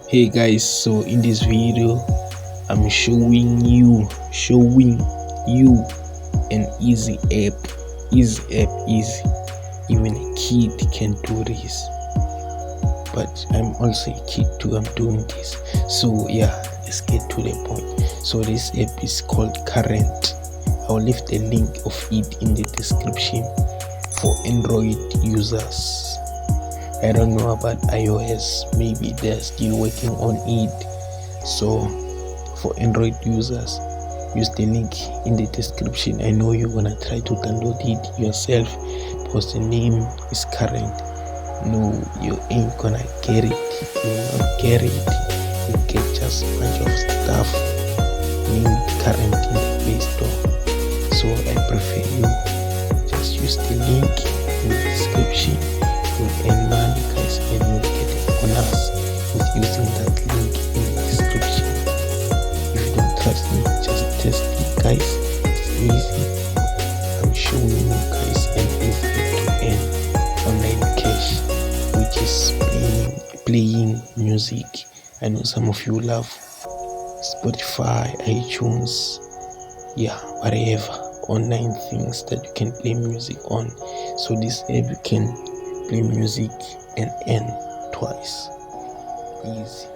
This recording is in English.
Hey guys, so in this video I'm showing you an easy app. Easy. Even a kid can do this, but I'm also a kid too. I'm doing this. So yeah, let's get to the point. So this app is called Current. I'll leave the link of it in the description for Android users. I don't know about iOS, maybe they're still working on it. So for Android users, use the link in the description. I know you're gonna try to download it yourself because the name is Current. No, you ain't gonna get it. You will not get it. You get just a bunch of stuff named Current in the Play Store. So I prefer you just use the link in the description. You'll earn money, guys, and you'll get a bonus with using that link in the description. If you don't trust me, just test it, guys. It's easy. I'm showing you guys an easy way to earn online cash, which is playing music. I know some of you love Spotify, iTunes, yeah, whatever online things that you can play music on. So this app you can play music and earn twice. Easy.